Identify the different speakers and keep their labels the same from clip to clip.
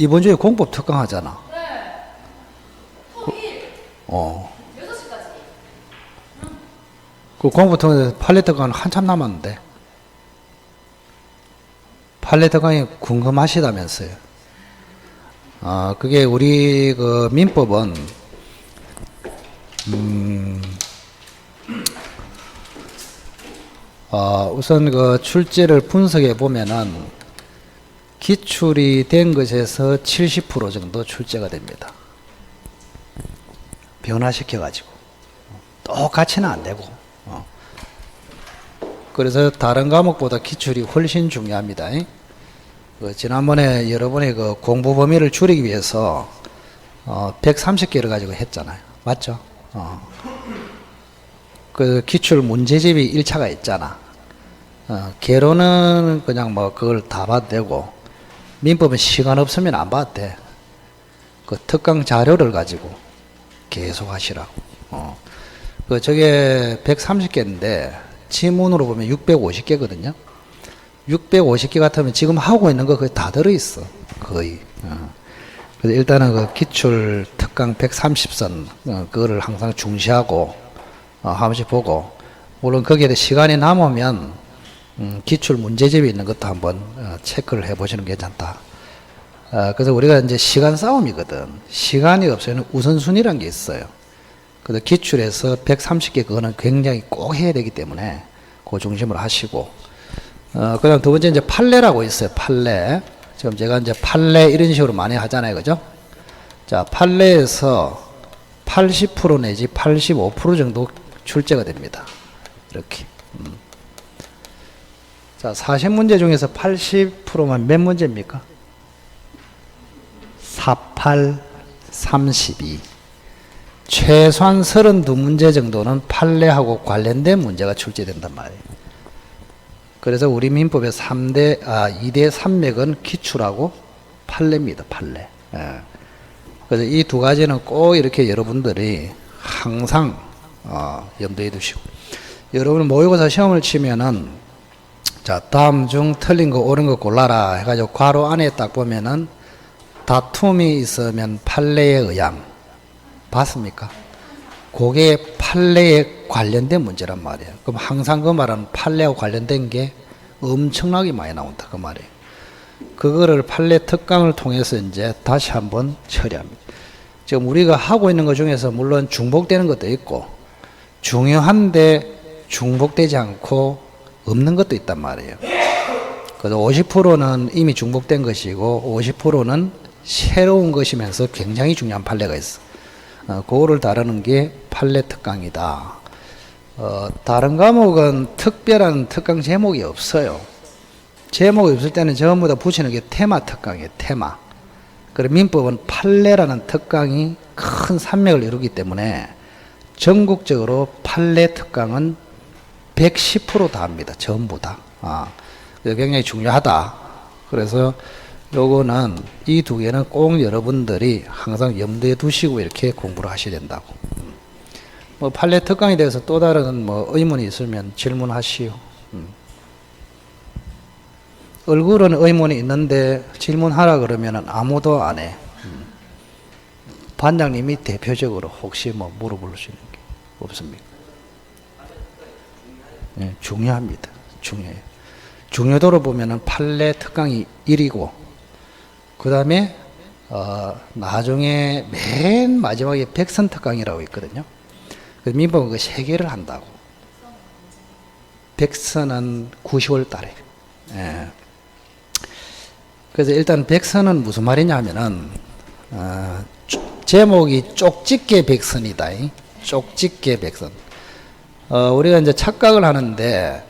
Speaker 1: 이번 주에 공법 특강 하잖아.
Speaker 2: 네. 토일
Speaker 1: 어.
Speaker 2: 6시까지.
Speaker 1: 그 공법 특강에서 판례 특강은 한참 남았는데. 판례 특강이 궁금하시다면서요. 아, 그게 우리 그 민법은, 우선 그 출제를 분석해 보면은 기출이 된 것에서 70% 정도 출제가 됩니다. 변화시켜가지고. 똑같이는 안 되고. 그래서 다른 과목보다 기출이 훨씬 중요합니다. 그 지난번에 여러분이 그 공부 범위를 줄이기 위해서 130개를 가지고 했잖아요. 맞죠? 그 기출 문제집이 1차가 있잖아. 개론은 그냥 뭐 그걸 다 봐도 되고, 민법은 시간 없으면 안 봐도 돼. 그 특강 자료를 가지고 계속 하시라고. 그 저게 130개인데 지문으로 보면 650개거든요. 650개 같으면 지금 하고 있는 거 거의 다 들어있어. 거의. 그래서 일단은 그 기출 특강 130선, 그거를 항상 중시하고, 한 번씩 보고, 물론 거기에 시간이 남으면, 기출 문제집이 있는 것도 한번 체크를 해 보시는 게 괜찮다. 그래서 우리가 이제 시간 싸움이거든. 시간이 없으면 우선순위란 게 있어요. 그래서 기출에서 130개 그거는 굉장히 꼭 해야 되기 때문에 그 중심으로 하시고, 그 다음 두 번째 이제 판례라고 있어요. 판례. 지금 제가 이제 판례 이런 식으로 많이 하잖아요. 그죠? 자, 판례에서 80% 내지 85% 정도 출제가 됩니다. 이렇게. 자, 40문제 중에서 80%만 몇 문제입니까? 48, 32. 최소한 32문제 정도는 판례하고 관련된 문제가 출제된단 말이에요. 그래서 우리 민법의 2대 산맥은 기출하고 판례입니다. 판례. 예. 그래서 이 두 가지는 꼭 이렇게 여러분들이 항상 염두에 두시고, 여러분 모의고사 시험을 치면은 자, 다음 중 틀린 거 옳은 거 골라라 해가지고 괄호 안에 딱 보면은 다툼이 있으면 판례에 의함. 봤습니까? 그게 판례에 관련된 문제란 말이에요. 그럼 항상 그 말은 판례와 관련된 게 엄청나게 많이 나온다. 그 말이에요. 그거를 판례 특강을 통해서 이제 다시 한번 처리합니다. 지금 우리가 하고 있는 것 중에서 물론 중복되는 것도 있고, 중요한데 중복되지 않고 없는 것도 있단 말이에요. 그래서 50%는 이미 중복된 것이고 50%는 새로운 것이면서 굉장히 중요한 판례가 있어. 그거를 다루는 게 판례 특강이다. 다른 과목은 특별한 특강 제목이 없어요. 제목이 없을 때는 전부 다 붙이는 게 테마 특강이에요. 테마. 그리고 민법은 판례라는 특강이 큰 산맥을 이루기 때문에 전국적으로 판례 특강은 110%다 합니다. 전부 다. 굉장히 중요하다. 그래서 요거는 이 두 개는 꼭 여러분들이 항상 염두에 두시고 이렇게 공부를 하셔야 된다고. 뭐 판례 특강에 대해서 또 다른 뭐 의문이 있으면 질문하시오. 얼굴은 의문이 있는데 질문하라 그러면은 아무도 안 해. 반장님이 대표적으로 혹시 뭐 물어볼 수 있는 게 없습니까? 네, 중요합니다. 중요해요. 중요도로 보면은 판례 특강이 1이고, 그 다음에, 나중에 맨 마지막에 백선 특강이라고 있거든요. 민법은 그 3개를 한다고. 백선은 9, 10월 달에. 예. 그래서 일단 백선은 무슨 말이냐 하면은, 제목이 쪽집게 백선이다. 쪽집게 백선. 우리가 이제 착각을 하는데,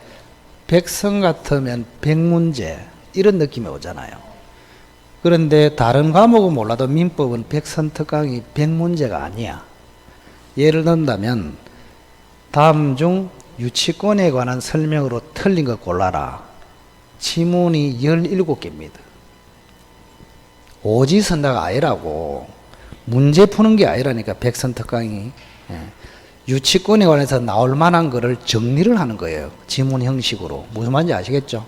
Speaker 1: 백선 같으면 100문제, 이런 느낌이 오잖아요. 그런데 다른 과목은 몰라도 민법은 백선 특강이 100문제가 아니야. 예를 든다면, 다음 중 유치권에 관한 설명으로 틀린 거 골라라. 지문이 17개입니다. 오지선다가 아니라고. 문제 푸는 게 아니라니까, 백선 특강이. 유치권에 관해서 나올 만한 거를 정리를 하는 거예요. 지문 형식으로. 무슨 말인지 아시겠죠?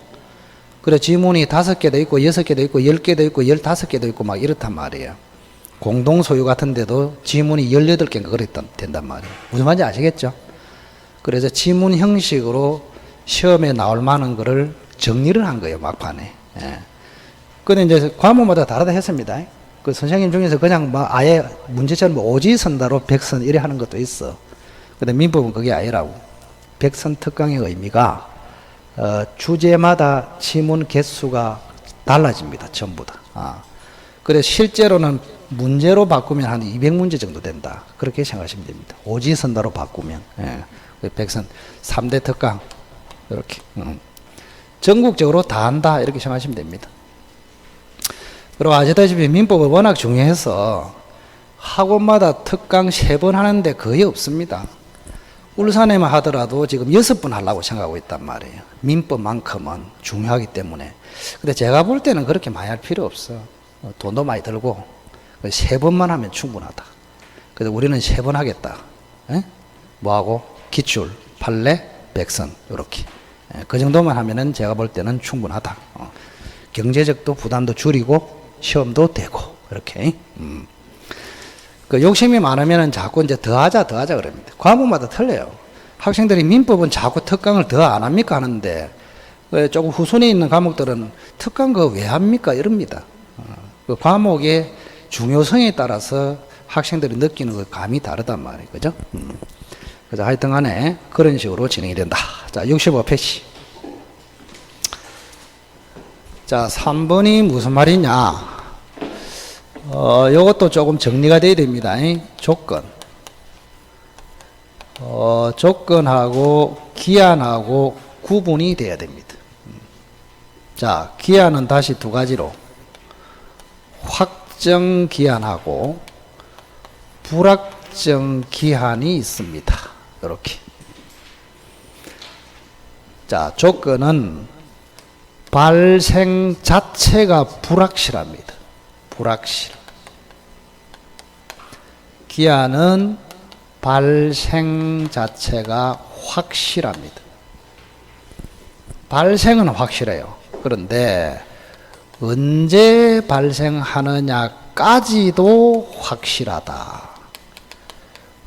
Speaker 1: 그래 지문이 5개도 있고 6개도 있고 10개도 있고 15개도 있고 막 이렇단 말이에요. 공동 소유 같은데도 지문이 18개인가 그래 된단 말이에요. 무슨 말인지 아시겠죠? 그래서 지문 형식으로 시험에 나올 만한 거를 정리를 한 거예요, 막판에. 예. 근데 이제 과목마다 다르다 했습니다. 그 선생님 중에서 그냥 뭐 아예 문제처럼 오지 선다로 백선 이래 하는 것도 있어. 근데 민법은 그게 아니라고. 백선 특강의 의미가 주제마다 지문 개수가 달라집니다. 전부 다. 그래서 실제로는 문제로 바꾸면 한 200문제 정도 된다. 그렇게 생각하시면 됩니다. 오지선다로 바꾸면. 예. 백선 3대 특강. 이렇게. 전국적으로 다 한다. 이렇게 생각하시면 됩니다. 그리고 아시다시피 민법은 워낙 중요해서 학원마다 특강 3번 하는데 거의 없습니다. 울산에만 하더라도 지금 6번 하려고 생각하고 있단 말이에요. 민법만큼은 중요하기 때문에. 근데 제가 볼 때는 그렇게 많이 할 필요 없어. 돈도 많이 들고 3번만 하면 충분하다. 그래서 우리는 3번 하겠다. 에? 뭐하고? 기출, 판례, 백선 이렇게. 그 정도만 하면은 제가 볼 때는 충분하다. 경제적도 부담도 줄이고 시험도 되고 이렇게. 그 욕심이 많으면은 자꾸 이제 더하자 그럽니다. 과목마다 틀려요. 학생들이 민법은 자꾸 특강을 더 안 합니까 하는데 조금 후순위에 있는 과목들은 특강 그거 왜 합니까 이럽니다. 그 과목의 중요성에 따라서 학생들이 느끼는 그 감이 다르단 말이에요. 그죠? 그래서 하여튼 간에 그런 식으로 진행이 된다. 자, 65페이지. 자, 3번이 무슨 말이냐. 요것도 조금 정리가 돼야 됩니다. 조건. 조건하고 기한하고 구분이 돼야 됩니다. 자, 기한은 다시 2가지로. 확정 기한하고 불확정 기한이 있습니다. 이렇게. 자, 조건은 발생 자체가 불확실합니다. 불확실. 기한은 발생 자체가 확실합니다. 발생은 확실해요. 그런데 언제 발생하느냐까지도 확실하다.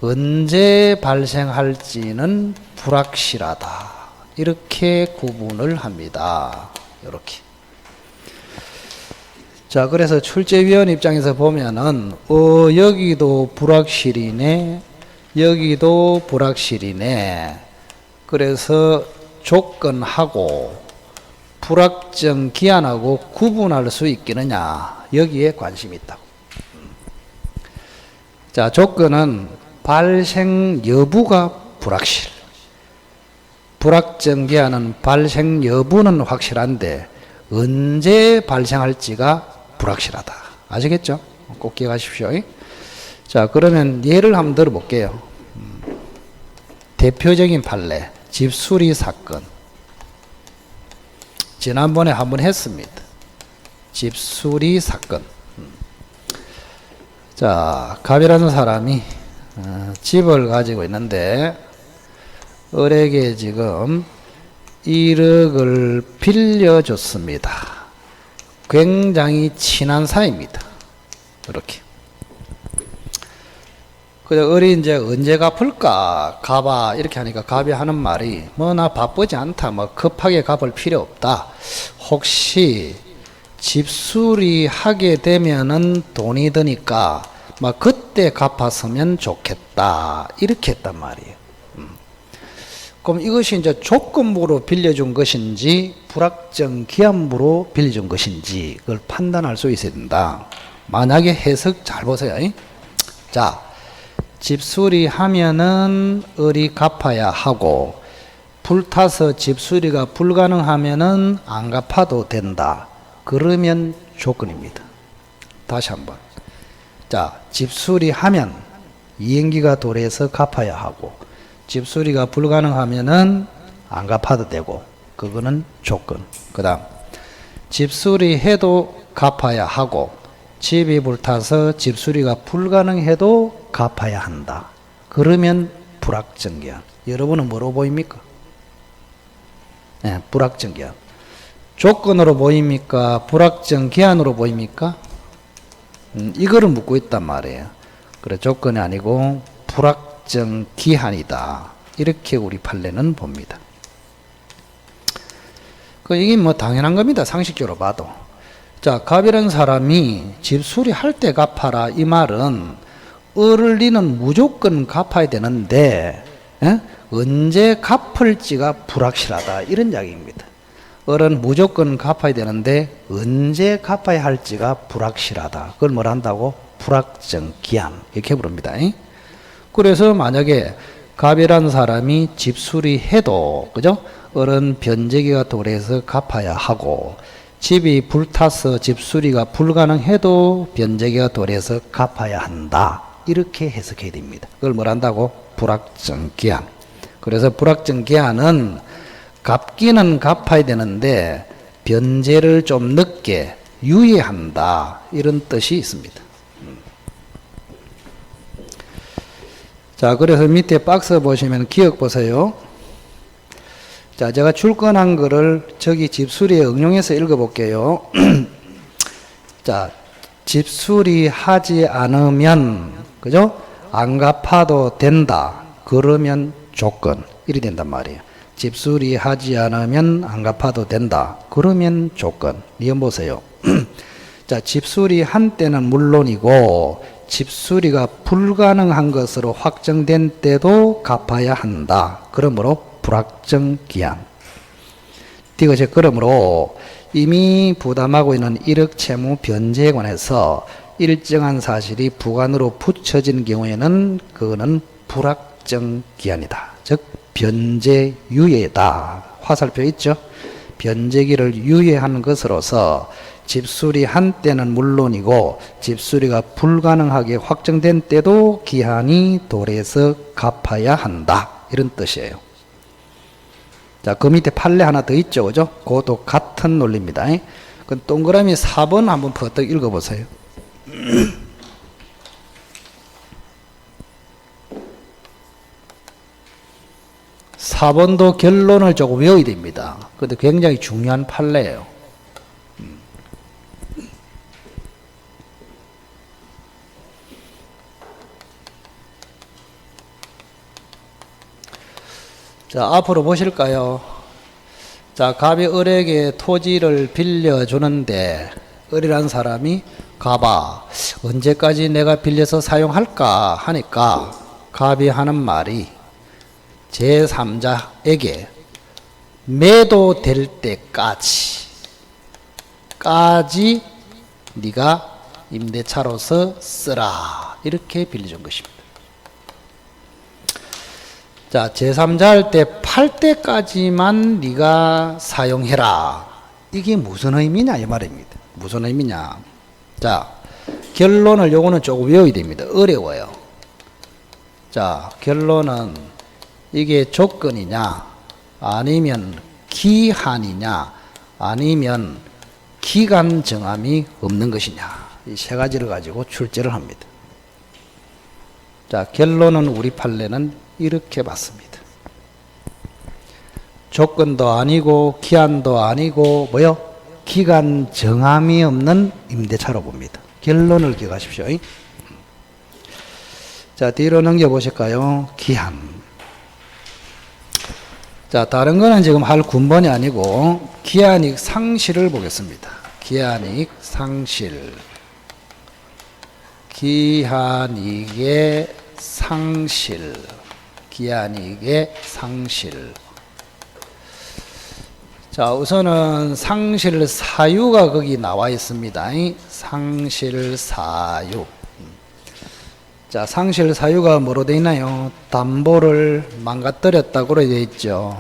Speaker 1: 언제 발생할지는 불확실하다. 이렇게 구분을 합니다. 이렇게. 자, 그래서 출제위원 입장에서 보면은 여기도 불확실이네, 여기도 불확실이네. 그래서 조건하고 불확정 기한하고 구분할 수 있겠느냐, 여기에 관심이 있다고. 자, 조건은 발생 여부가 불확실, 불확정 기한은 발생 여부는 확실한데 언제 발생할지가 불확실하다. 아시겠죠? 꼭 기억하십시오. 자, 그러면 예를 한번 들어볼게요. 대표적인 판례, 집수리 사건. 지난번에 한번 했습니다. 집수리 사건. 자, 갑이라는 사람이 집을 가지고 있는데 을에게 지금 1억을 빌려줬습니다. 굉장히 친한 사이입니다. 이렇게. 그래서 을이 이제 언제 갚을까? 갑아. 이렇게 하니까 갑이 하는 말이 뭐 나 바쁘지 않다. 뭐 급하게 갚을 필요 없다. 혹시 집수리 하게 되면은 돈이 드니까 막 그때 갚았으면 좋겠다. 이렇게 했단 말이에요. 그럼 이것이 이제 조건부로 빌려준 것인지 불확정 기한부로 빌려준 것인지 그걸 판단할 수 있어야 된다. 만약에 해석 잘 보세요. 자, 집수리 하면은 을이 갚아야 하고 불타서 집수리가 불가능하면은 안 갚아도 된다. 그러면 조건입니다. 다시 한번. 자, 집수리 하면 이행기가 도래해서 갚아야 하고 집수리가 불가능하면은 안 갚아도 되고 그거는 조건. 그 다음 집수리 해도 갚아야 하고 집이 불타서 집수리가 불가능해도 갚아야 한다. 그러면 불확정기한. 여러분은 뭐로 보입니까? 네, 불확정기한. 조건으로 보입니까? 불확정 기한으로 보입니까? 이거를 묻고 있단 말이에요. 그래, 조건이 아니고 불확정 기한이다. 이렇게 우리 판례는 봅니다. 이게 뭐 당연한 겁니다. 상식적으로 봐도. 자, 갑이라는 사람이 집 수리할 때 갚아라. 이 말은 을리는 무조건 갚아야 되는데 언제 갚을지가 불확실하다. 이런 이야기입니다. 을은 무조건 갚아야 되는데 언제 갚아야 할지가 불확실하다. 그걸 뭘 한다고? 불확정 기한. 이렇게 부릅니다. 그래서 만약에 갑이라는 사람이 집 수리해도 그죠? 을은 변제기가 도래해서 갚아야 하고 집이 불타서 집 수리가 불가능해도 변제기가 도래해서 갚아야 한다. 이렇게 해석해야 됩니다. 그걸 뭘 한다고? 불확정 기한. 그래서 불확정 기한은 갚기는 갚아야 되는데 변제를 좀 늦게 유예한다. 이런 뜻이 있습니다. 자, 그래서 밑에 박스 보시면 기억 보세요. 자, 제가 출건한 거를 저기 집수리에 응용해서 읽어볼게요. 자, 집수리 하지 않으면, 그죠? 안 갚아도 된다. 그러면 조건. 이리 된단 말이에요. 집수리 하지 않으면 안 갚아도 된다. 그러면 조건. 이건 보세요. 자, 집수리 한 때는 물론이고, 집수리가 불가능한 것으로 확정된 때도 갚아야 한다. 그러므로 불확정 기한. 이것이 그러므로 이미 부담하고 있는 1억 채무 변제에 관해서 일정한 사실이 부관으로 붙여진 경우에는 그거는 불확정 기한이다. 즉 변제 유예다. 화살표 있죠? 변제기를 유예한 것으로서 집수리 한 때는 물론이고 집수리가 불가능하게 확정된 때도 기한이 도래해서 갚아야 한다. 이런 뜻이에요. 자, 그 밑에 판례 하나 더 있죠. 그죠? 그것도 같은 논리입니다. 그 동그라미 4번 한번 퍼뜩 읽어보세요. 4번도 결론을 조금 외워야 됩니다. 근데 굉장히 중요한 판례예요. 자, 앞으로 보실까요? 자, 갑이 을에게 토지를 빌려주는데 을이라는 사람이 갑아 언제까지 내가 빌려서 사용할까 하니까 갑이 하는 말이 제3자에게 매도될 때까지 네가 임대차로서 쓰라. 이렇게 빌려준 것입니다. 자, 제3자 할 때 팔 때까지만 네가 사용해라. 이게 무슨 의미냐 이 말입니다. 무슨 의미냐. 자, 결론을 요거는 조금 외워야 됩니다. 어려워요. 자, 결론은 이게 조건이냐 아니면 기한이냐 아니면 기간 정함이 없는 것이냐. 이 세 가지를 가지고 출제를 합니다. 자, 결론은 우리 판례는 이렇게 봤습니다. 조건도 아니고 기한도 아니고 뭐요? 기간 정함이 없는 임대차로 봅니다. 결론을 기억하십시오. 자, 뒤로 넘겨보실까요? 기한. 자, 다른 거는 지금 할 군번이 아니고 기한이익 상실을 보겠습니다. 기한이익 상실. 기한이익의 상실. 기한이익의 상실. 자, 우선은 상실 사유가 거기 나와 있습니다. 상실 사유. 자, 상실 사유가 뭐로 되어 있나요? 담보를 망가뜨렸다고 되어 있죠.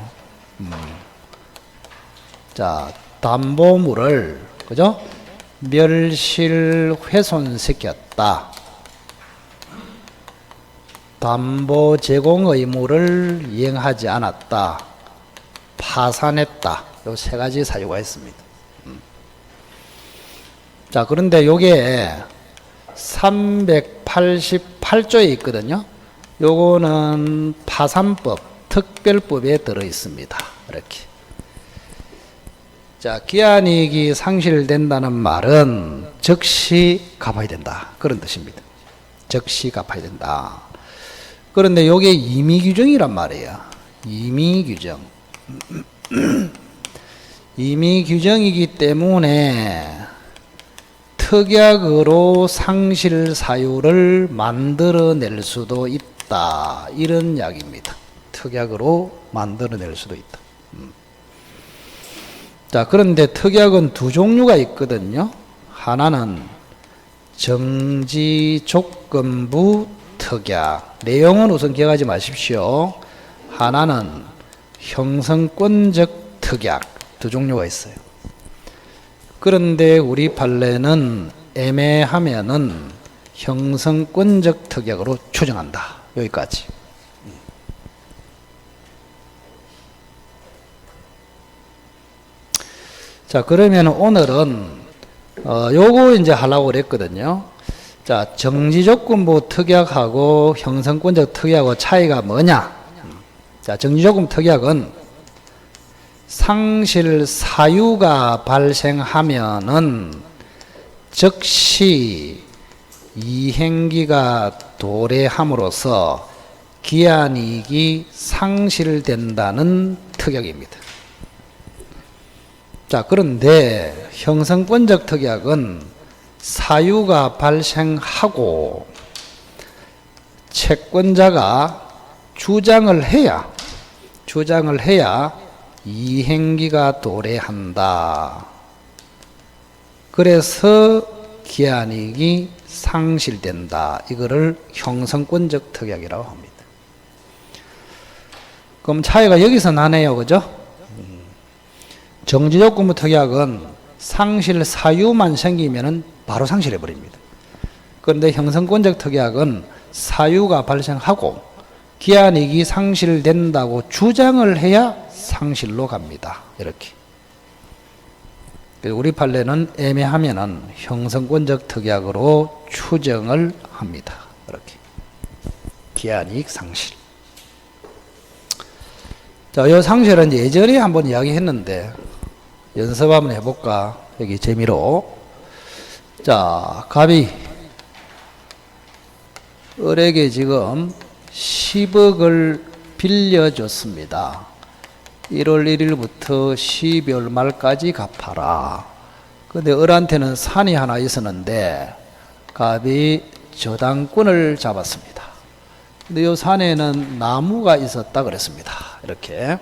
Speaker 1: 자, 담보물을 그죠? 멸실 훼손시켰다. 담보 제공 의무를 이행하지 않았다. 파산했다. 요 세 가지 사유가 있습니다. 자, 그런데 요게 388조에 있거든요. 요거는 파산법 특별법에 들어 있습니다. 이렇게. 자, 기한이익이 상실된다는 말은 즉시 갚아야 된다. 그런 뜻입니다. 즉시 갚아야 된다. 그런데 이게 임의규정이란 말이에요. 임의규정. 임의규정이기 때문에 특약으로 상실 사유를 만들어낼 수도 있다. 이런 이야기입니다. 특약으로 만들어낼 수도 있다. 자, 그런데 특약은 두 종류가 있거든요. 하나는 정지조건부 특약. 내용은 우선 기억하지 마십시오. 하나는 형성권적 특약. 두 종류가 있어요. 그런데 우리 판례는 애매하면은 형성권적 특약으로 추정한다. 여기까지. 자, 그러면 오늘은 요거 이제 하려고 그랬거든요. 자, 정지조건부 특약하고 형성권적 특약하고 차이가 뭐냐? 자, 정지조건부 특약은 상실 사유가 발생하면은 즉시 이행기가 도래함으로써 기한이익이 상실된다는 특약입니다. 자, 그런데 형성권적 특약은 사유가 발생하고 채권자가 주장을 해야 이행기가 도래한다. 그래서 기한이익이 상실된다. 이거를 형성권적 특약이라고 합니다. 그럼 차이가 여기서 나네요. 그죠? 정지조건부 특약은 상실 사유만 생기면 바로 상실해 버립니다. 그런데 형성권적 특약은 사유가 발생하고 기한이익이 상실된다고 주장을 해야 상실로 갑니다. 이렇게. 우리 판례는 애매하면은 형성권적 특약으로 추정을 합니다. 이렇게. 기한이익 상실. 자, 이 상실은 예전에 한번 이야기했는데 연습 한번 해볼까? 여기 재미로. 자, 갑이 을에게 지금 10억을 빌려줬습니다. 1월 1일부터 12월 말까지 갚아라. 근데 을한테는 산이 하나 있었는데 갑이 저당권을 잡았습니다. 근데 이 산에는 나무가 있었다 그랬습니다. 이렇게.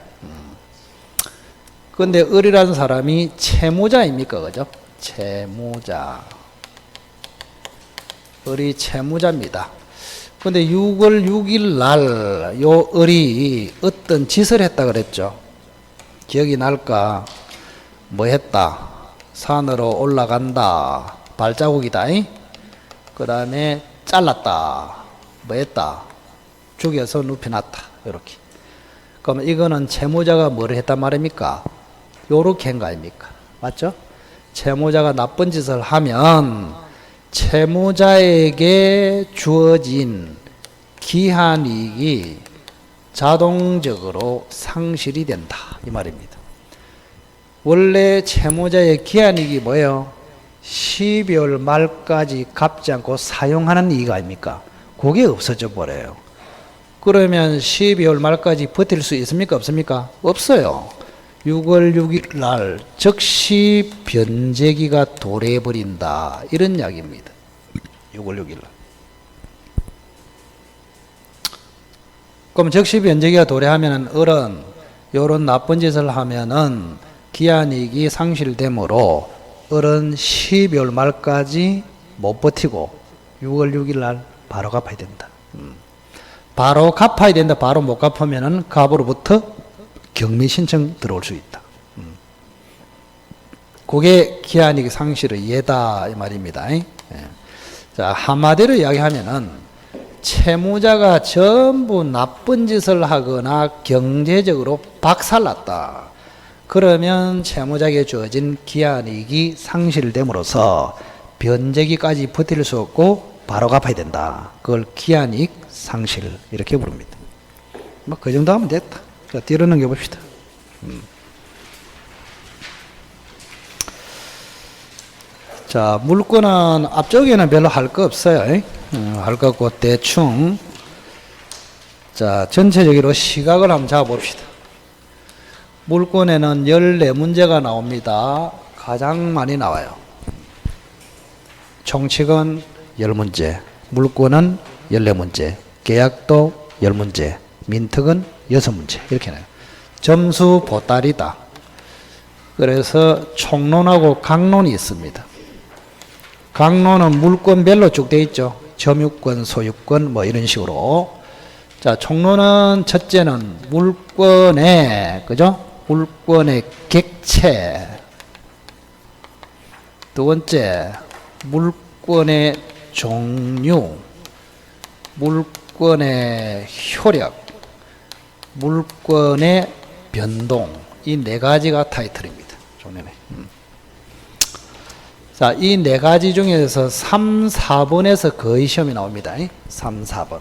Speaker 1: 근데 을이라는 사람이 채무자입니까? 그죠? 채무자. 을이 채무자입니다. 근데 6월 6일 날 요 을이 어떤 짓을 했다 그랬죠? 기억이 날까? 뭐 했다? 산으로 올라간다. 발자국이다. 그 다음에 잘랐다. 뭐 했다? 죽여서 눕혀놨다. 이렇게. 그럼 이거는 채무자가 뭐를 했단 말입니까? 요렇게 한 거 아닙니까? 맞죠? 채무자가 나쁜 짓을 하면 채무자에게 주어진 기한이익이 자동적으로 상실이 된다. 이 말입니다. 원래 채무자의 기한이익이 뭐예요? 12월 말까지 갚지 않고 사용하는 이익 아닙니까? 그게 없어져 버려요. 그러면 12월 말까지 버틸 수 있습니까? 없습니까? 없어요. 6월 6일 날 즉시 변제기가 도래해버린다. 이런 이야기입니다. 6월 6일 날. 그럼 즉시 변제기가 도래하면은 을은 요런 나쁜 짓을 하면은 기한이익이 상실되므로 을은 12월 말까지 못 버티고 6월 6일 날 바로 갚아야 된다. 바로 갚아야 된다. 바로 못 갚으면은 갑으로부터 경미 신청 들어올 수 있다. 그게 기한이익 상실의 예다 이 말입니다. 예. 자, 한마디로 이야기하면은 채무자가 전부 나쁜 짓을 하거나 경제적으로 박살났다. 그러면 채무자에게 주어진 기한이익이 상실됨으로써 변제기까지 버틸 수 없고 바로 갚아야 된다. 그걸 기한이익 상실 이렇게 부릅니다. 뭐 그 정도 하면 됐다. 자, 뒤로 넘겨봅시다. 자, 물권은 앞쪽에는 별로 할 거 없어요. 할 거 없고 대충 자, 전체적으로 시각을 한번 잡아봅시다. 물권에는 14문제가 나옵니다. 가장 많이 나와요. 총칙은 10문제, 물권은 14문제, 계약도 10문제, 민특은 6문제 이렇게 나요. 점수 보따리다. 그래서 총론하고 강론이 있습니다. 강론은 물권별로 쭉 돼 있죠. 점유권, 소유권 뭐 이런 식으로. 자, 총론은 첫째는 물권의 그죠? 물권의 객체. 두 번째 물권의 종류, 물권의 효력, 물권의 변동. 이 네 가지가 타이틀입니다. 종론에. 자, 이 네 가지 중에서 3, 4번에서 거의 시험이 나옵니다. 3, 4번.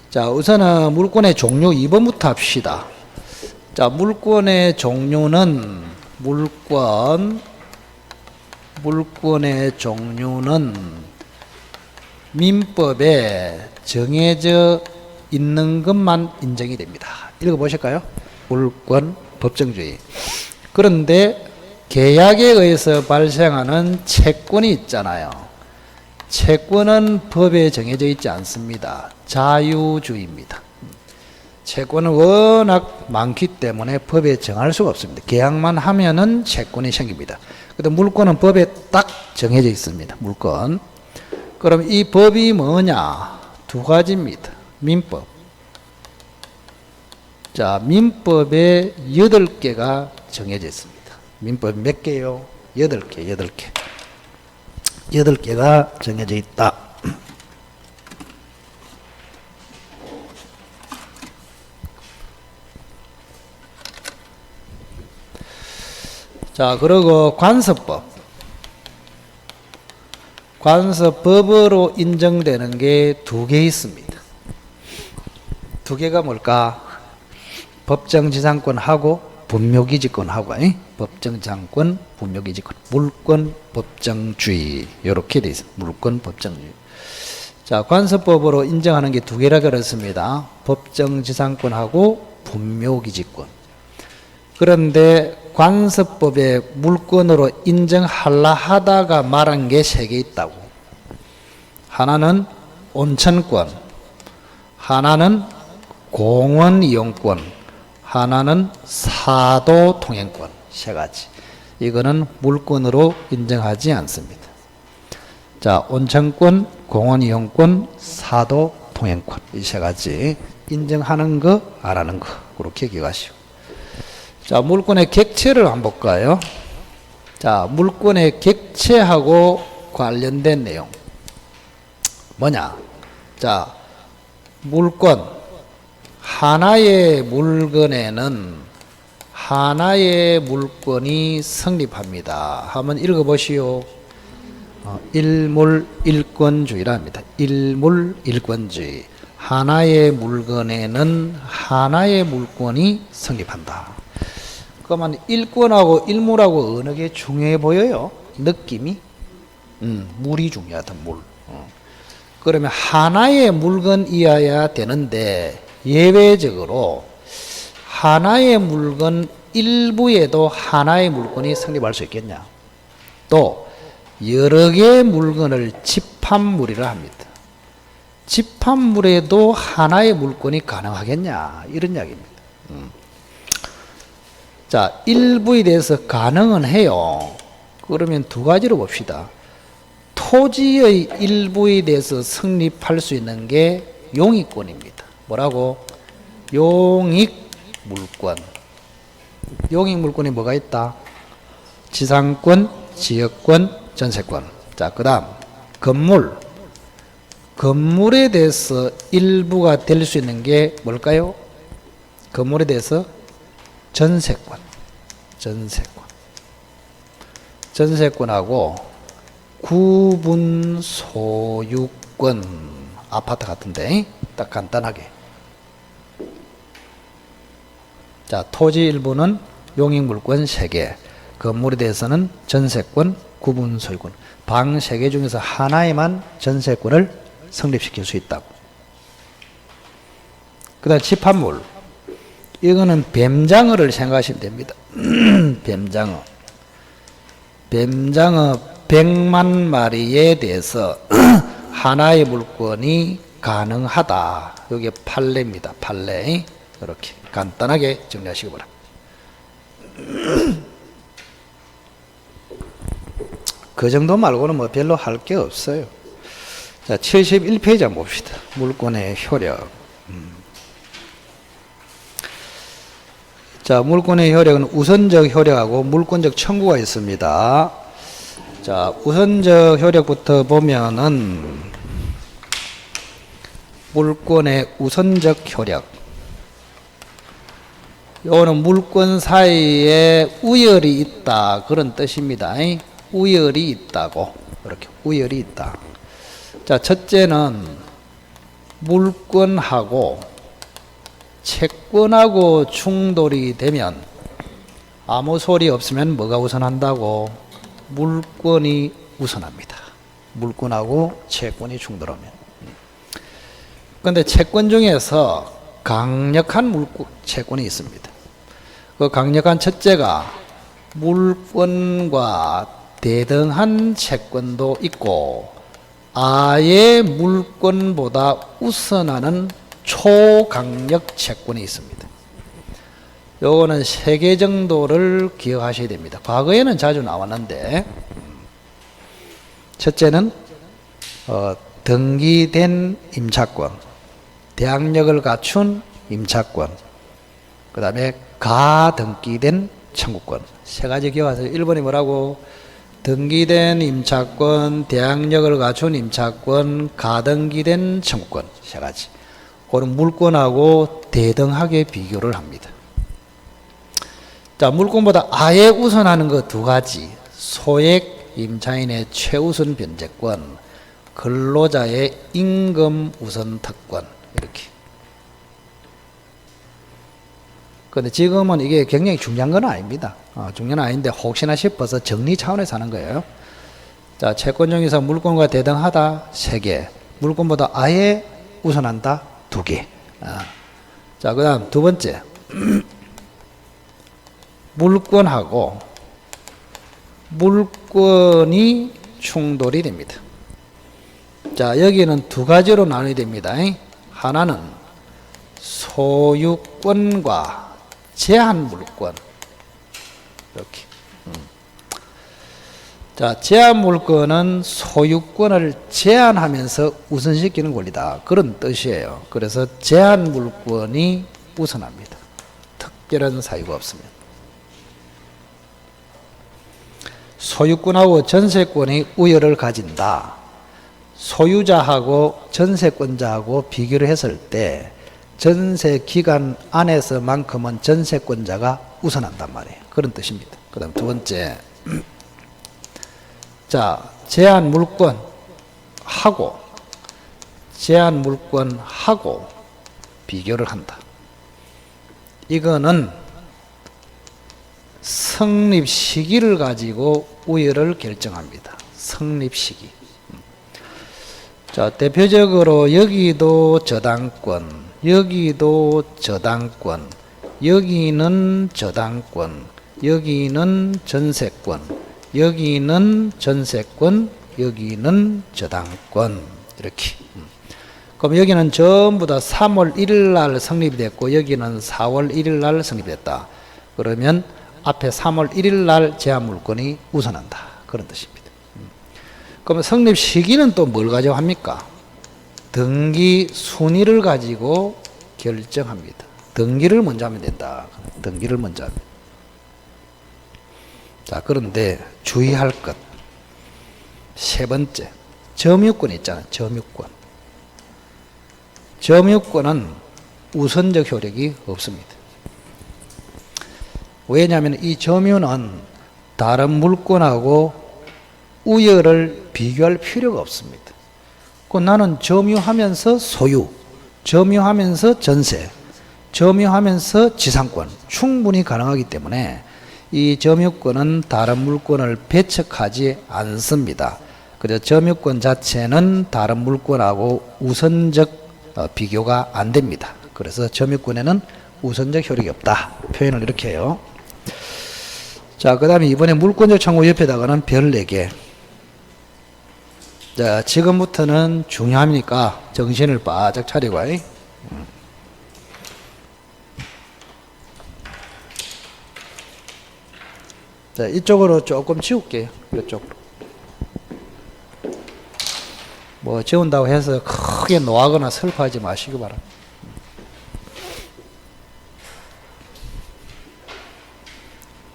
Speaker 1: 자, 우선은 물권의 종류 2번부터 합시다. 자, 물권의 종류는 물권의 종류는 민법에 정해져 있는 것만 인정이 됩니다. 읽어보실까요? 물권, 법정주의. 그런데 계약에 의해서 발생하는 채권이 있잖아요. 채권은 법에 정해져 있지 않습니다. 자유주의입니다. 채권은 워낙 많기 때문에 법에 정할 수가 없습니다. 계약만 하면은 채권이 생깁니다. 근데 물권은 법에 딱 정해져 있습니다. 물권. 그럼 이 법이 뭐냐? 두 가지입니다. 민법. 자, 민법에 8개가 정해져 있습니다. 민법 몇 개요? 8개, 8개. 8개가 정해져 있다. 자, 그리고 관서법. 관서법으로 인정되는 게 2개 있습니다. 2개가 뭘까? 법정지상권하고 분묘기지권하고, 법정지상권, 분묘기지권, 물권, 법정주의 이렇게 돼 있습니다. 물권, 법정주의. 자, 관서법으로 인정하는 게 2개라 그랬습니다. 법정지상권하고 분묘기지권. 그런데 관서법에 물권으로 인정하려 하다가 말한 게 3개 있다고. 하나는 온천권, 하나는 공원이용권, 하나는 사도통행권. 3가지. 이거는 물권으로 인정하지 않습니다. 자, 온천권, 공원이용권, 사도통행권. 이 3가지 인정하는 거, 안 하는 거. 그렇게 기억하시고. 자, 물권의 객체를 한번 볼까요? 자, 물권의 객체하고 관련된 내용. 뭐냐? 자, 물권. 하나의 물건에는 하나의 물건이 성립합니다. 한번 읽어보시오. 일물일권주의라 합니다. 일물일권주의. 하나의 물건에는 하나의 물건이 성립한다. 그러면 일권하고 일물하고 어느 게 중요해 보여요? 느낌이? 물이 중요하다. 물. 그러면 하나의 물건이어야 되는데 예외적으로 하나의 물건 일부에도 하나의 물건이 성립할 수 있겠냐? 또 여러 개의 물건을 집합물이라 합니다. 집합물에도 하나의 물건이 가능하겠냐? 이런 이야기입니다. 자, 일부에 대해서 가능은 해요. 그러면 2가지로 봅시다. 토지의 일부에 대해서 성립할 수 있는 게 용익권입니다. 뭐라고? 용익물권. 용익물권이 뭐가 있다? 지상권, 지역권, 전세권. 자, 그 다음 건물. 건물에 대해서 일부가 될 수 있는 게 뭘까요? 건물에 대해서 전세권. 전세권. 전세권하고 구분 소유권. 아파트 같은데 딱 간단하게. 자, 토지 일부는 용익물권 3개, 건물에 대해서는 전세권, 구분 소유권. 방 3개 중에서 하나에만 전세권을 성립시킬 수 있다고. 그 다음 집합물. 이거는 뱀장어를 생각하시면 됩니다. 뱀장어. 뱀장어 100만 마리에 대해서 하나의 물권이 가능하다. 이게 판례입니다. 판례. 이렇게 간단하게 정리하시기 바랍니다. 그 정도 말고는 뭐 별로 할 게 없어요. 자, 71페이지 한번 봅시다. 물권의 효력. 자, 물권의 효력은 우선적 효력하고 물권적 청구가 있습니다. 자, 우선적 효력부터 보면은 물권의 우선적 효력. 요거는 물권 사이에 우열이 있다. 그런 뜻입니다. 우열이 있다고. 이렇게 우열이 있다. 자, 첫째는 물권하고 채권하고 충돌이 되면 아무 소리 없으면 뭐가 우선한다고? 물권이 우선합니다. 물권하고 채권이 충돌하면. 그런데 채권 중에서 강력한 채권이 있습니다. 그 강력한 첫째가 물권과 대등한 채권도 있고 아예 물권보다 우선하는 초강력 채권이 있습니다. 요거는 3개 정도를 기억하셔야 됩니다. 과거에는 자주 나왔는데 첫째는 등기된 임차권, 대항력을 갖춘 임차권, 그 다음에 가등기된 청구권. 3가지 기억하세요. 1번이 뭐라고? 등기된 임차권, 대항력을 갖춘 임차권, 가등기된 청구권. 3가지. 그런 물권하고 대등하게 비교를 합니다. 자, 물권보다 아예 우선하는 거 2가지. 소액 임차인의 최우선 변제권, 근로자의 임금 우선 특권. 이렇게. 그런데 지금은 이게 굉장히 중요한 건 아닙니다. 중요한 건 아닌데 혹시나 싶어서 정리 차원에서 하는 거예요. 자, 채권 중에서 물권과 대등하다 3개, 물권보다 아예 우선한다 2개. 자, 그 다음 2번째. 물권하고 물권이 충돌이 됩니다. 자, 여기는 2가지로 나눠야 됩니다. 하나는 소유권과 제한물권. 이렇게. 자, 제한물권은 소유권을 제한하면서 우선시키는 권리다. 그런 뜻이에요. 그래서 제한물권이 우선합니다. 특별한 사유가 없습니다. 소유권하고 전세권이 우열을 가진다. 소유자하고 전세권자하고 비교를 했을 때 전세 기간 안에서만큼은 전세권자가 우선한단 말이에요. 그런 뜻입니다. 그 다음 2번째. 자, 제한물권하고 비교를 한다. 이거는 성립 시기를 가지고 우열을 결정합니다. 성립 시기. 자, 대표적으로 여기도 저당권, 여기도 저당권, 여기는 저당권, 여기는 전세권, 여기는 전세권, 여기는 저당권. 이렇게. 그럼 여기는 전부 다 3월 1일 날 성립이 됐고 여기는 4월 1일 날 성립됐다. 그러면 앞에 3월 1일 날 제한물권이 우선한다. 그런 뜻입니다. 그러면 성립 시기는 또 뭘 가지고 합니까? 등기 순위를 가지고 결정합니다. 등기를 먼저 하면 된다. 등기를 먼저 합니다. 자, 그런데 주의할 것. 3번째. 점유권 있잖아요. 점유권. 점유권은 우선적 효력이 없습니다. 왜냐하면 이 점유는 다른 물권하고 우열을 비교할 필요가 없습니다. 그 나는 점유하면서 소유, 점유하면서 전세, 점유하면서 지상권 충분히 가능하기 때문에 이 점유권은 다른 물권을 배척하지 않습니다. 그래서 점유권 자체는 다른 물권하고 우선적 비교가 안 됩니다. 그래서 점유권에는 우선적 효력이 없다. 표현을 이렇게 해요. 자, 그 다음에 이번에 물권적 청구 옆에다가는 별 4개. 자, 지금부터는 중요하니까 정신을 바짝 차리고. 자, 이쪽으로 조금 지울게요. 이쪽으로. 뭐 지운다고 해서 크게 노하거나 슬퍼하지 마시기 바랍니다.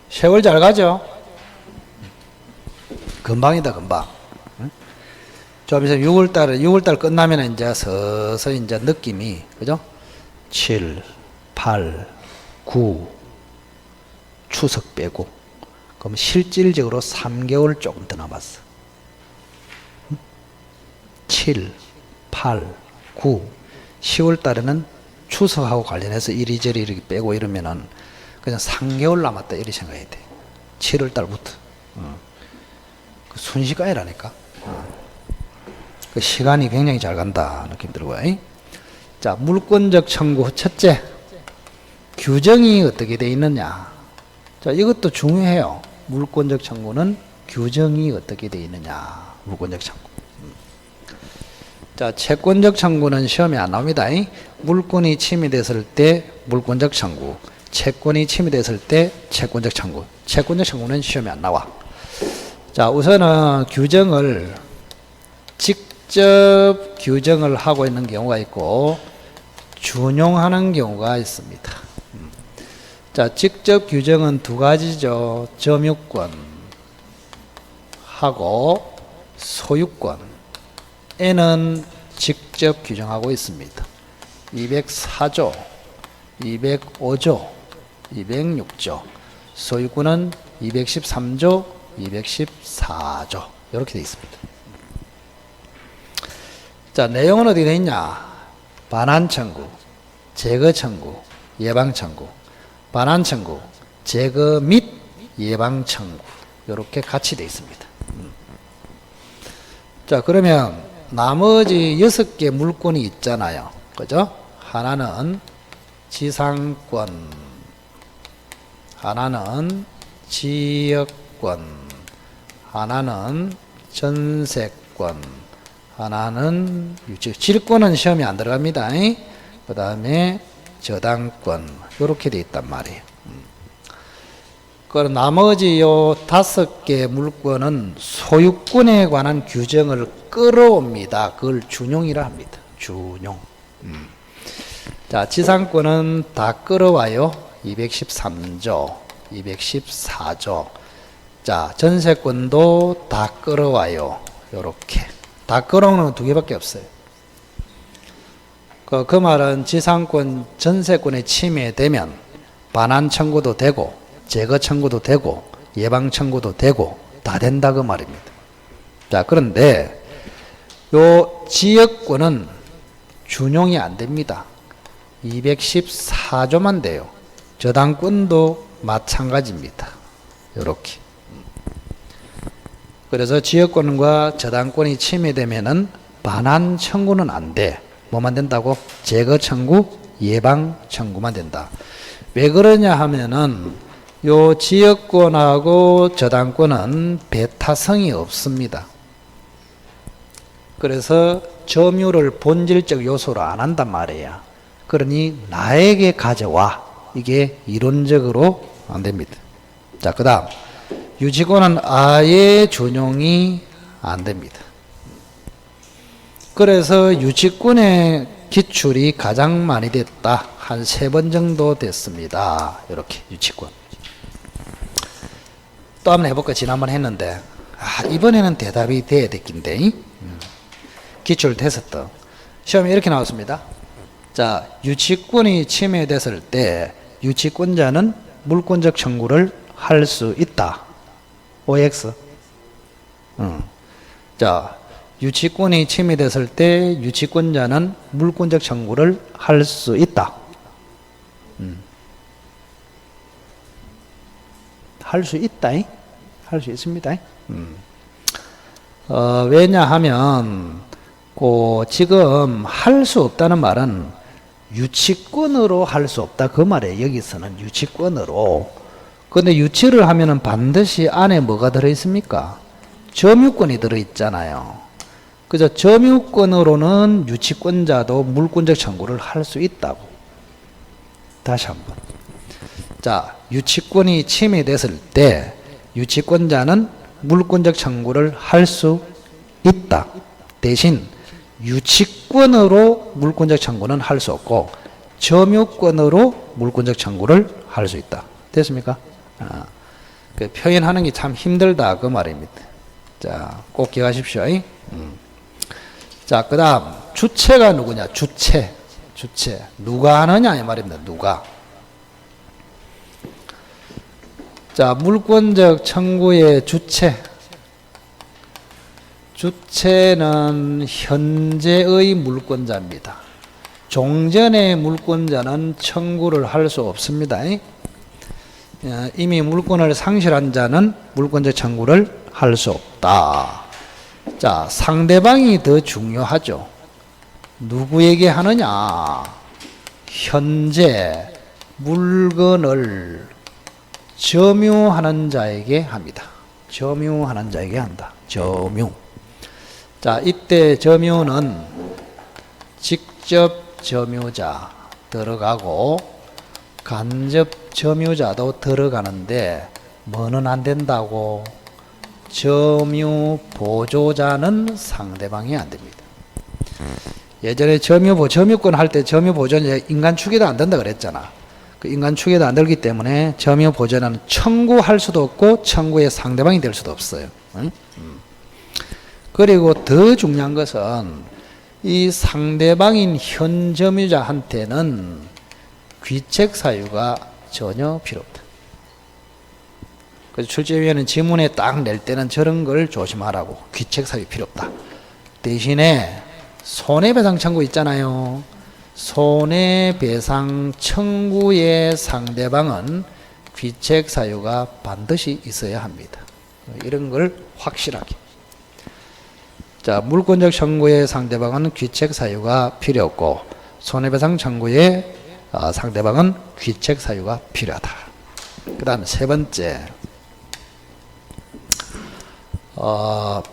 Speaker 1: 세월 잘 가죠? 금방이다, 금방. 좀 있으면 6월달 끝나면 이제 서서히 이제 느낌이, 그죠? 7, 8, 9, 추석 빼고. 그럼 실질적으로 3개월 조금 더 남았어. 7, 8, 9, 10월 달에는 추석하고 관련해서 이리저리 이렇게 빼고 이러면은 그냥 3개월 남았다 이렇게 생각해야 돼. 7월 달부터. 순식간이라니까. 그 시간이 굉장히 잘 간다 느낌 들고요. 자, 물권적 청구 첫째, 규정이 어떻게 돼 있느냐. 자, 이것도 중요해요. 물권적 청구는 규정이 어떻게 돼 있느냐. 물권적 청구. 자, 채권적 청구는 시험에 안 나옵니다. 물권이 침해됐을 때 물권적 청구, 채권이 침해됐을 때 채권적 청구. 채권적 청구는 시험에 안 나와. 자, 우선은 규정을 직접 규정을 하고 있는 경우가 있고 준용하는 경우가 있습니다. 자, 직접 규정은 두 가지죠. 점유권 하고 소유권. 에는 직접 규정하고 있습니다. 204조, 205조, 206조. 소유권은 213조, 214조. 이렇게 되어 있습니다. 자, 내용은 어디 되어 있냐? 반환 청구, 제거 청구, 예방 청구. 반환 청구, 제거 및 예방 청구. 이렇게 같이 되어 있습니다. 자, 그러면 나머지 6개 물권이 있잖아요. 그죠? 하나는 지상권, 하나는 지역권, 하나는 전세권, 하나는 질권은 시험에 안 들어갑니다. 그 다음에 저당권. 이렇게 돼 있단 말이에요. 그럼 나머지 요 5개 물권은 소유권에 관한 규정을 끌어옵니다. 그걸 준용이라 합니다. 준용. 자, 지상권은 다 끌어와요. 213조, 214조. 자, 전세권도 다 끌어와요. 요렇게. 다 끌어오는 두 개밖에 없어요. 그 말은 지상권, 전세권에 침해되면 반환 청구도 되고 제거 청구도 되고 예방 청구도 되고 다 된다 그 말입니다. 자, 그런데 요 지역권은 준용이 안 됩니다. 214조만 돼요. 저당권도 마찬가지입니다. 요렇게. 그래서 지역권과 저당권이 침해되면은 반환 청구는 안 돼. 뭐만 된다고? 제거 청구, 예방 청구만 된다. 왜 그러냐 하면은 요 지역권하고 저당권은 배타성이 없습니다. 그래서 점유를 본질적 요소로 안 한단 말이에요. 그러니 나에게 가져와. 이게 이론적으로 안 됩니다. 자, 그 다음 유지권은 아예 준용이 안 됩니다. 그래서 유치권의 기출이 가장 많이 됐다. 한 3번 정도 됐습니다. 이렇게 유치권. 또 한번 해볼까? 지난번 했는데 이번에는 대답이 돼야 됐긴데 기출 테스트 시험에 이렇게 나왔습니다. 자, 유치권이 침해됐을 때 유치권자는 물권적 청구를 할 수 있다. OX. 자, 유치권이 침해됐을 때 유치권자는 물권적 청구를 할 수 있다. 할 수 있다. 할 수 있습니다. 왜냐하면 지금 할 수 없다는 말은 유치권으로 할 수 없다 그 말이에요. 여기서는 유치권으로. 근데 유치를 하면은 반드시 안에 뭐가 들어있습니까? 점유권이 들어있잖아요. 그죠? 점유권으로는 유치권자도 물권적 청구를 할 수 있다고. 다시 한번. 자, 유치권이 침해됐을 때 유치권자는 물권적 청구를 할 수 있다. 대신 유치권으로 물권적 청구는 할 수 없고 점유권으로 물권적 청구를 할 수 있다. 됐습니까? 그 표현하는 게 참 힘들다 그 말입니다. 자, 꼭 기억하십시오. 자, 그 다음 주체가 누구냐? 주체. 누가 하느냐 이 말입니다. 누가. 자, 물권적 청구의 주체는 현재의 물권자입니다. 종전의 물권자는 청구를 할 수 없습니다. 이미 물권을 상실한 자는 물권적 청구를 할 수 없다. 자, 상대방이 더 중요하죠. 누구에게 하느냐? 현재 물건을 점유하는 자에게 합니다. 점유하는 자에게 한다. 점유. 자, 이때 점유는 직접 점유자 들어가고 간접 점유자도 들어가는데 뭐는 안 된다고? 점유 보조자는 상대방이 안 됩니다. 예전에 점유권 할 때 점유 보조는 인간 추계도 안 된다 그랬잖아. 그 인간 추계도 안 되기 때문에 점유 보조는 청구할 수도 없고 청구의 상대방이 될 수도 없어요. 응? 그리고 더 중요한 것은 이 상대방인 현 점유자한테는 귀책 사유가 전혀 필요 없다. 그래서 출제위원회는 지문에 딱 낼 때는 저런 걸 조심하라고. 귀책 사유 필요 없다. 대신에 손해배상 청구 있잖아요. 손해배상 청구의 상대방은 귀책 사유가 반드시 있어야 합니다. 이런 걸 확실하게. 자, 물권적 청구의 상대방은 귀책 사유가 필요 없고 손해배상 청구의 상대방은 귀책 사유가 필요하다. 그 다음에 세 번째,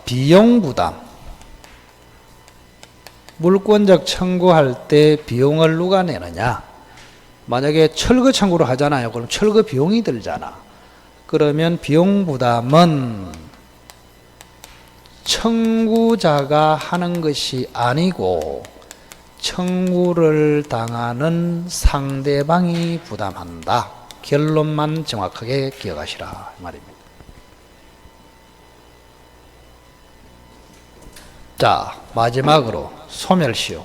Speaker 1: 비용 부담. 물권적 청구할 때 비용을 누가 내느냐? 만약에 철거 청구를 하잖아요. 그럼 철거 비용이 들잖아. 그러면 비용 부담은 청구자가 하는 것이 아니고 청구를 당하는 상대방이 부담한다. 결론만 정확하게 기억하시라 말입니다. 자, 마지막으로 소멸시효.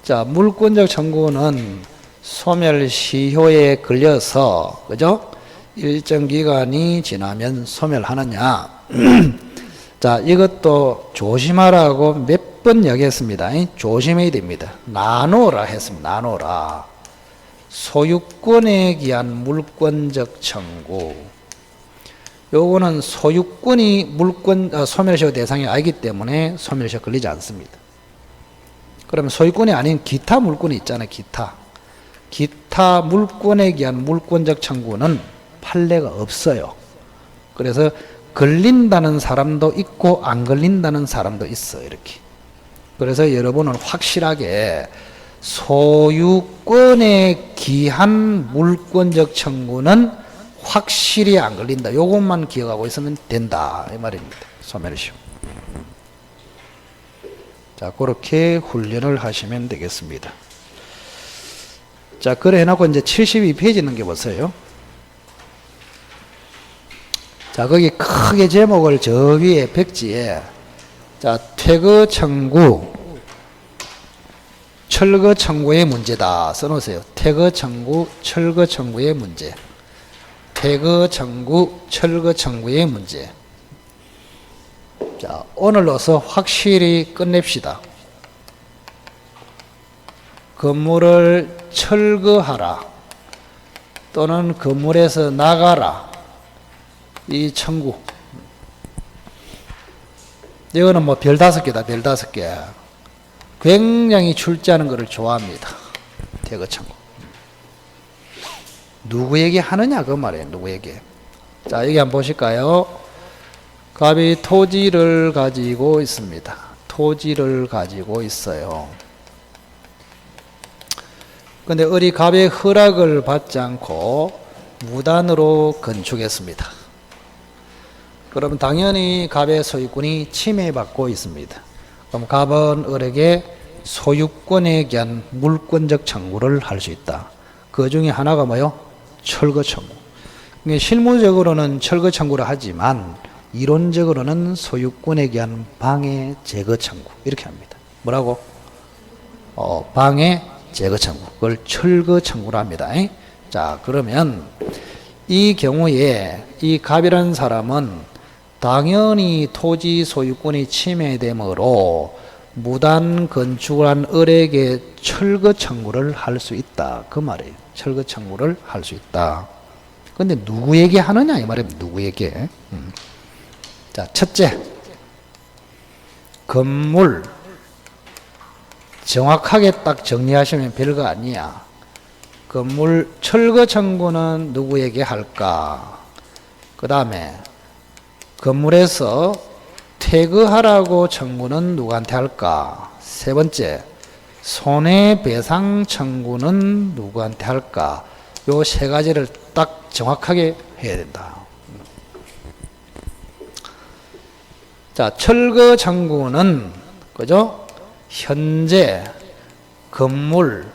Speaker 1: 자, 물권적 청구는 소멸시효에 걸려서, 그죠? 일정 기간이 지나면 소멸하느냐. 자, 이것도 조심하라고 몇 번 이야기했습니다. 조심해야 됩니다. 나누라 했습니다. 나누라. 소유권에 기한 물권적 청구. 요거는 소유권이 소멸시효 대상이 아니기 때문에 소멸시효 걸리지 않습니다. 그러면 소유권이 아닌 기타 물권이 있잖아요. 기타 물권에 기한 물권적 청구는 판례가 없어요. 그래서 걸린다는 사람도 있고 안 걸린다는 사람도 있어요. 이렇게. 그래서 여러분은 확실하게 소유권에 기한 물권적 청구는 확실히 안 걸린다. 요것만 기억하고 있으면 된다. 이 말입니다. 소멸시효. 자, 그렇게 훈련을 하시면 되겠습니다. 자, 그래 해놓고 이제 72페이지 넘겨보세요. 자, 거기 크게 제목을 저 위에 백지에, 자, 퇴거 청구, 철거 청구의 문제다 써놓으세요. 퇴거 청구, 철거 청구의 문제. 퇴거 청구, 철거 청구의 문제. 자, 오늘로서 확실히 끝냅시다. 건물을 철거하라. 또는 건물에서 나가라. 이 청구. 이거는 뭐 별 5개다, 별 5개. 굉장히 출제하는 것을 좋아합니다. 대거 청구. 누구에게 하느냐, 그 말이에요, 누구에게. 자, 여기 한번 보실까요? 갑이 토지를 가지고 있습니다. 토지를 가지고 있어요. 근데 우리 갑의 허락을 받지 않고 무단으로 건축했습니다. 그러면 당연히 갑의 소유권이 침해받고 있습니다. 그럼 갑은 을에게 소유권에 대한 물권적 청구를 할 수 있다. 그 중에 하나가 뭐요? 철거 청구. 실무적으로는 철거 청구를 하지만 이론적으로는 소유권에 대한 방해 제거 청구 이렇게 합니다. 뭐라고? 방해 제거 청구. 그걸 철거 청구로 합니다. 자, 그러면 이 경우에 이 갑이라는 사람은 당연히 토지 소유권이 침해되므로 무단 건축을 한 을에게 철거 청구를 할 수 있다. 그 말이에요. 철거 청구를 할 수 있다. 근데 누구에게 하느냐 이 말이에요. 누구에게. 자, 첫째, 건물 정확하게 딱 정리하시면 별거 아니야. 건물 철거 청구는 누구에게 할까? 그 다음에 건물에서 퇴거하라고 청구는 누구한테 할까? 세 번째, 손해배상 청구는 누구한테 할까? 요 세 가지를 딱 정확하게 해야 된다. 자, 철거 청구는 그죠? 현재 건물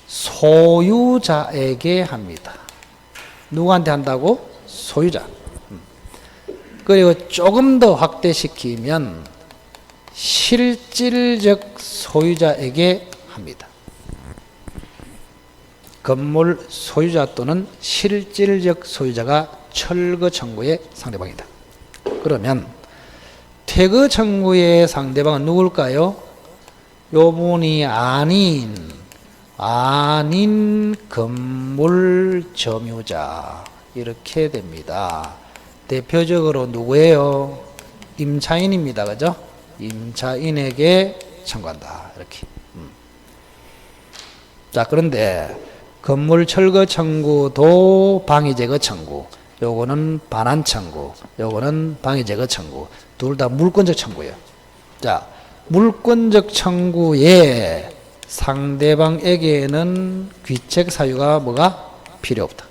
Speaker 1: 소유자에게 합니다. 누구한테 한다고? 소유자. 그리고 조금 더 확대시키면 실질적 소유자에게 합니다. 건물 소유자 또는 실질적 소유자가 철거 청구의 상대방이다. 그러면 퇴거 청구의 상대방은 누굴까요? 요 분이 아닌 건물 점유자 이렇게 됩니다. 대표적으로 누구예요? 임차인입니다. 그죠? 임차인에게 청구한다. 이렇게. 자, 그런데 건물 철거 청구도 방해 제거 청구, 요거는 반환 청구, 요거는 방해 제거 청구, 둘 다 물권적 청구예요. 자, 물권적 청구에 상대방에게는 귀책 사유가 뭐가 필요 없다.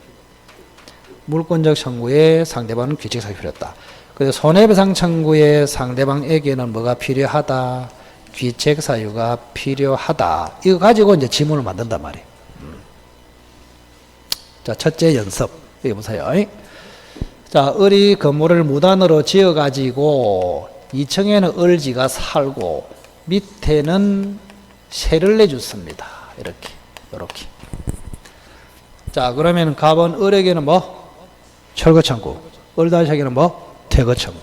Speaker 1: 물권적 청구에 상대방은 귀책 사유 필요 없다. 그래서 손해배상 청구에 상대방에게는 뭐가 필요하다? 귀책 사유가 필요하다. 이거 가지고 이제 지문을 만든단 말이에요. 자, 첫째 연습. 여기 보세요. 자, 을이 건물을 무단으로 지어가지고 2층에는 을지가 살고 밑에는 세를 내줬습니다. 이렇게. 자, 그러면 갑은 을에게는 뭐? 철거 청구. 을다시에게는 뭐? 퇴거 청구.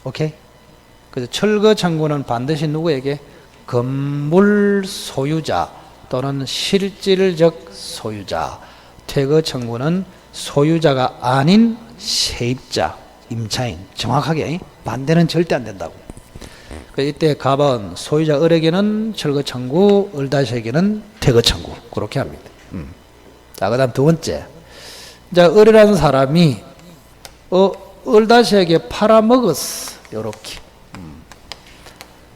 Speaker 1: 오케이? 그래서 철거 청구는 반드시 누구에게? 건물 소유자 또는 실질적 소유자. 퇴거 청구는 소유자가 아닌 세입자, 임차인. 정확하게 반대는 절대 안 된다고. 이때 갑은 소유자 을에게는 철거 청구, 을다시에게는 퇴거 청구. 그렇게 합니다. 자, 그 다음 두 번째. 자, 을이라는 사람이 을다시에게 팔아먹었어. 요렇게.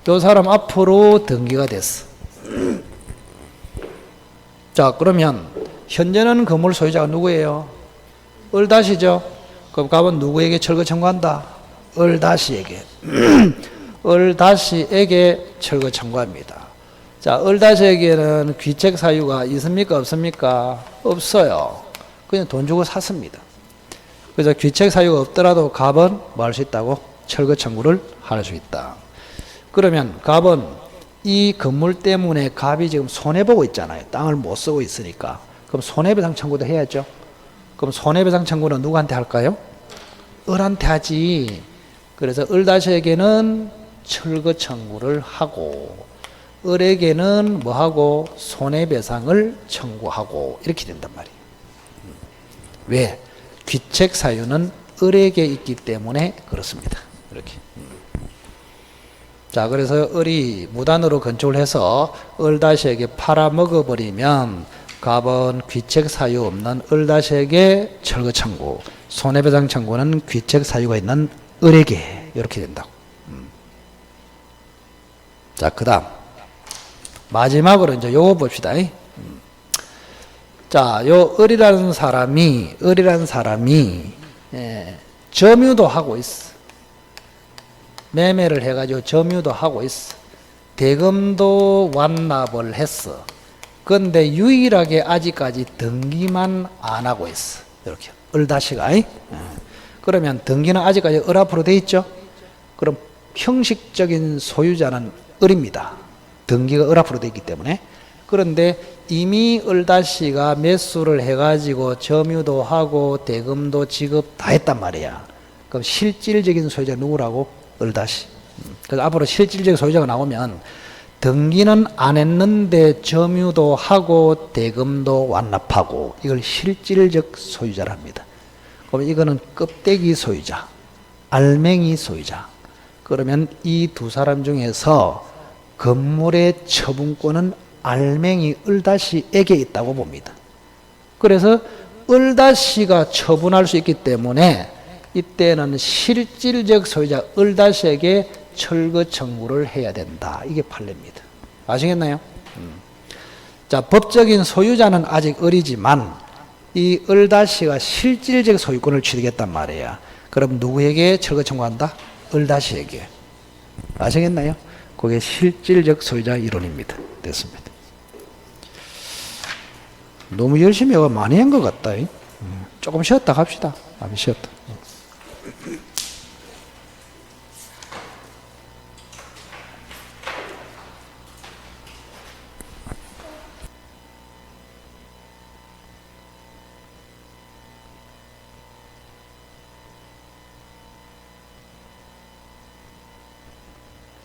Speaker 1: 요 사람 앞으로 등기가 됐어. 자, 그러면 현재는 건물 소유자가 누구예요? 을다시죠. 그럼 갑은 누구에게 철거 청구한다? 을다시에게. 을다시에게 철거 청구합니다. 자, 을다시에게는 귀책 사유가 있습니까? 없습니까? 없어요. 그냥 돈 주고 샀습니다. 그래서 귀책 사유가 없더라도 갑은 뭐 할 수 있다고? 철거 청구를 할 수 있다. 그러면 갑은 이 건물 때문에 갑이 지금 손해보고 있잖아요. 땅을 못 쓰고 있으니까. 그럼 손해배상 청구도 해야죠. 그럼 손해배상 청구는 누구한테 할까요? 을한테 하지. 그래서 을다시에게는 철거 청구를 하고 을에게는 뭐하고 손해배상을 청구하고 이렇게 된단 말이에요. 왜? 귀책 사유는 을에게 있기 때문에 그렇습니다. 이렇게. 자, 그래서 을이 무단으로 건축을 해서 을다시에게 팔아먹어버리면 갑은 귀책 사유 없는 을다시에게 철거 청구, 손해배상 청구는 귀책 사유가 있는 을에게 이렇게 된다고. 자, 그 다음 마지막으로 이제 요거 봅시다. 자, 요 을이라는 사람이 점유도 하고 있어. 매매를 해가지고 점유도 하고 있어. 대금도 완납을 했어. 근데 유일하게 아직까지 등기만 안 하고 있어. 이렇게 을다시가. 그러면 등기는 아직까지 을 앞으로 돼 있죠. 그럼 형식적인 소유자는 을입니다. 등기가 을 앞으로 돼 있기 때문에. 그런데 이미 을다시가 매수를 해가지고 점유도 하고 대금도 지급 다 했단 말이야. 그럼 실질적인 소유자 누구라고? 을다시. 그래서 앞으로 실질적인 소유자가 나오면 등기는 안 했는데 점유도 하고 대금도 완납하고 이걸 실질적 소유자라 합니다. 그럼 이거는 껍데기 소유자, 알맹이 소유자. 그러면 이 두 사람 중에서 건물의 처분권은 알맹이 을다시에게 있다고 봅니다. 그래서 을다시가 처분할 수 있기 때문에 이때는 실질적 소유자 을다시에게 철거 청구를 해야 된다. 이게 판례입니다. 아시겠나요? 자, 법적인 소유자는 아직 을이지만 이 을다시가 실질적 소유권을 취득했단 말이야. 그럼 누구에게 철거 청구한다? 을다시에게. 아시겠나요? 그게 실질적 소유자 이론입니다. 됐습니다. 너무 열심히 많이 한 것 같다. 조금 쉬었다 갑시다. 쉬었다.